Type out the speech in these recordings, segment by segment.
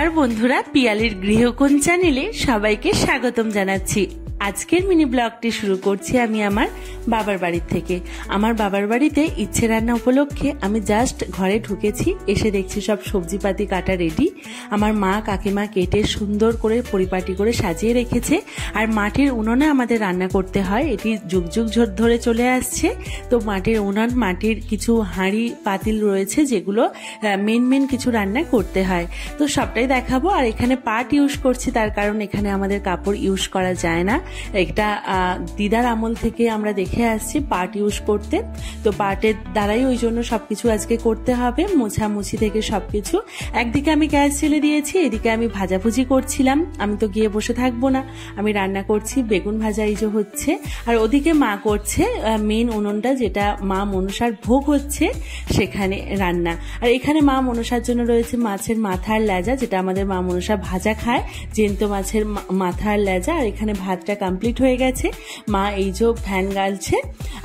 নমস্কার বন্ধুরা, পিয়ালির গৃহকোণ চ্যানেলে সবাইকে স্বাগতম জানাচ্ছি। আজকের মিনি ব্লগটি শুরু করছি আমি আমার বাবার বাড়ির থেকে। আমার বাবার বাড়িতে ইচ্ছে রান্না উপলক্ষে আমি জাস্ট ঘরে ঢুকেছি, এসে দেখছি সব সবজিপাতি কাটা রেডি। আমার মা কাকিমা কেটে সুন্দর করে পরিপাটি করে সাজিয়ে রেখেছে। আর মাটির উনুনে আমাদের রান্না করতে হয়, এটি যুগ যুগ ধরে চলে আসছে। তো মাটির উনুন, মাটির কিছু হাঁড়ি পাতিল রয়েছে যেগুলো মেন কিছু রান্না করতে হয়, তো সবটাই দেখাবো। আর এখানে পাট ইউজ করছি, তার কারণ এখানে আমাদের কাপড় ইউজ করা যায় না। এটা দিদার আমল থেকে আমরা দেখে আসছি পাট ইউজ করতে, তো পাটের দ্বারাই ওই জন্য সবকিছু আজকে করতে হবে, মোছামুছি থেকে সবকিছু। একদিকে আমি গ্যাস ছেড়ে দিয়েছি, এদিকে আমি ভাজাভুজি করছিলাম। আমি তো গিয়ে বসে থাকবো না, আমি রান্না করছি, বেগুন ভাজা এই যে হচ্ছে। আর ওদিকে মা করছে মেন উনুনটা, যেটা মা মনসার ভোগ হচ্ছে সেখানে রান্না। আর এখানে মা মনসার জন্য রয়েছে মাছের মাথার লেজা, যেটা আমাদের মা মনসা ভাজা খায়, জ্যান্ত মাছের মাথার লেজা। আর এখানে ভাতটা কমপ্লিট হয়ে গেছে, মা এই যে ফ্যান গালছে।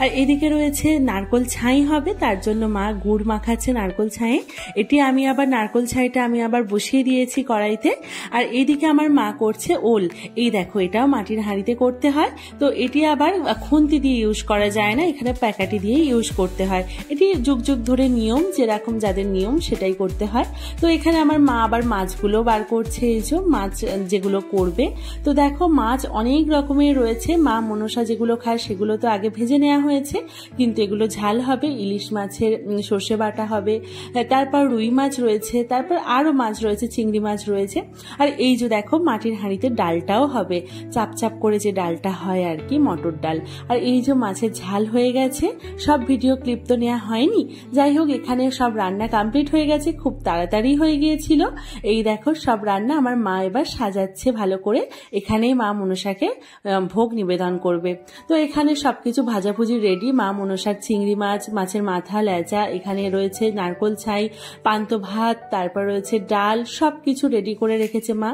আর এদিকে রয়েছে নারকোল ছাই হবে, তার জন্য মা গুড় মাখাচ্ছে নারকোল ছাই। এটি আমি আবার নারকোল ছাইটা আমি আবার বসিয়ে দিয়েছি কড়াইতে। আর এইদিকে আমার মা করছে ওল। এই দেখো, এটাও মাটির হাঁড়িতে করতে হয়, তো এটি আবার খুন্তি দিয়ে ইউজ করা যায় না, এখানে প্যাকাটি দিয়ে ইউজ করতে হয়। এটি যুগ যুগ ধরে নিয়ম, যেরকম যাদের নিয়ম সেটাই করতে হয়। তো এখানে আমার মা আবার মাছগুলো বার করছে, এই যে মাছ যেগুলো করবে। তো দেখো, মাছ অনেক রকমের রয়েছে। মা মনসা যেগুলো খায় সেগুলো তো আগে ভেজে নেওয়া হয়েছে, কিন্তু এগুলো ঝাল হবে। ইলিশ মাছের সর্ষে বাটা হবে, তারপর রুই মাছ রয়েছে, তারপর আরো মাছ রয়েছে, চিংড়ি মাছ রয়েছে। আর এই যে দেখো, মাটির হাঁড়িতে ডালটাও হবে, চাপ করে যে ডালটা হয় আর কি, মটর ডাল। আর এই যে মাছের ঝাল হয়ে গেছে। সব ভিডিও ক্লিপ তো নেওয়া হয়নি, যাই হোক এখানে সব রান্না কমপ্লিট হয়ে গেছে, খুব তাড়াতাড়ি হয়ে গিয়েছিল। এই দেখো সব রান্না আমার মা এবার সাজাচ্ছে ভালো করে, এখানেই মা মনসাকে ভোগ নিবেদন করবে। তো এখানে সবকিছু ভাজাভুজি রেডি। মা মনসার চিংড়ি মাছ, মাছের মাথা, লেজা, এখানে রয়েছে নারকোল ছাই, পান্ত ভাত, তারপর রয়েছে ডাল, সবকিছু রেডি করে রেখেছে মা।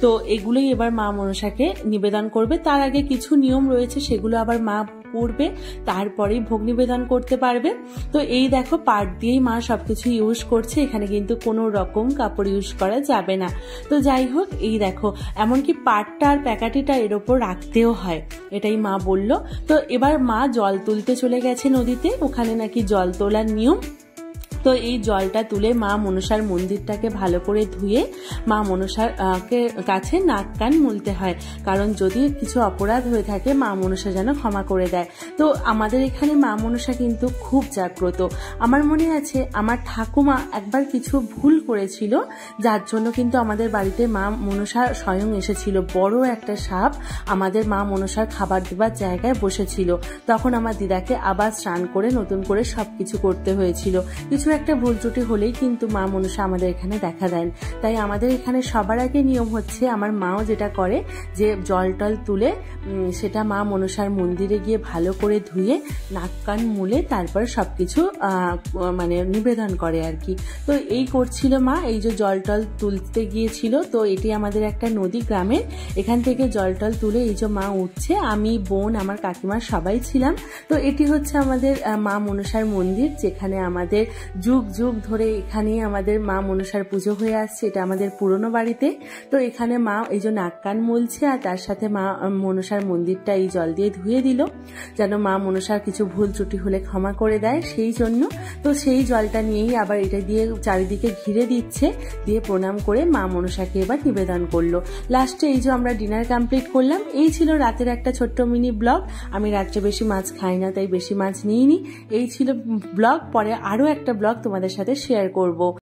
তো এগুলোই এবার মা মনসাকে নিবেদন করবে। তার আগে কিছু নিয়ম রয়েছে, সেগুলো আবার মা করবে, তারপরেই ভোগ নিবেদন করতে পারবে। তো এই দেখো, পাট দিয়েই মা সবকিছু ইউজ করছে, এখানে কিন্তু কোনো রকম কাপড় ইউজ করা যাবে না। তো যাই হোক, এই দেখো, এমনকি পাটটা আর প্যাকাটিটা এর ওপর রাখতেও হয়, এটাই মা বলল। তো এবার মা জল তুলতে চলে গেছে নদীতে, ওখানে নাকি জল তোলার নিয়ম। তো এই জলটা তুলে মা মনসার মন্দিরটাকে ভালো করে ধুয়ে মা মনসার কাছে নাক কান মুলতে হয়, কারণ যদি কিছু অপরাধ হয়ে থাকে মা মনসা যেন ক্ষমা করে দেয়। তো আমাদের এখানে মা মনসা কিন্তু খুব জাগ্রত। আমার মনে আছে আমার ঠাকুমা একবার কিছু ভুল করেছিল, যার জন্য কিন্তু আমাদের বাড়িতে মা মনসা স্বয়ং এসেছিল। বড় একটা সাপ আমাদের মা মনসার খাবার দেবার জায়গায় বসেছিল, তখন আমার দিদাকে আবার স্নান করে নতুন করে সবকিছু করতে হয়েছিল। কিছু একটা ভুল ত্রুটি হলেই কিন্তু মা মনসা আমাদের এখানে দেখা দেন। তাই আমাদের এখানে সবার আগে নিয়ম হচ্ছে, আমার মাও যেটা করে, যে জল টল তুলে সেটা মা মনসার মন্দিরে গিয়ে ভালো করে ধুয়ে নাক কান মুলে তারপর সবকিছু মানে নিবেদন করে আর কি। তো এই করছিল মা, এই যে জল টল তুলতে গিয়েছিল। তো এটি আমাদের একটা নদী গ্রামের, এখান থেকে জল টল তুলে এই যে মা উঠছে, আমি বোন আমার কাকিমা সবাই ছিলাম। তো এটি হচ্ছে আমাদের মা মনসার মন্দির, যেখানে আমাদের যুগ যুগ ধরে এখানে আমাদের মা মনসার পুজো হয়ে আসছে। এটা আমাদের পুরনো বাড়িতে। তো এখানে মা এই যে নাক কান মুলছে, আর তার সাথে মা মনসার মন্দিরটা এই জল দিয়ে ধুয়ে দিল, যেন মা মনসার কিছু ভুল ত্রুটি হলে ক্ষমা করে দেয়, সেই জন্য। তো সেই জলটা নিয়েই আবার এটা দিয়ে চারিদিকে ঘিরে দিচ্ছে, দিয়ে প্রণাম করে মা মনসাকে এবার নিবেদন করলো। লাস্টে এই যে আমরা ডিনার কমপ্লিট করলাম। এই ছিল রাতের একটা ছোট্ট মিনি ব্লগ। আমি রাত্রে বেশি মাছ খাই না, তাই বেশি মাছ নিইনি। এই ছিল ব্লগ, পরে আরো একটা ব্লগ তোমাদের সাথে শেয়ার করব।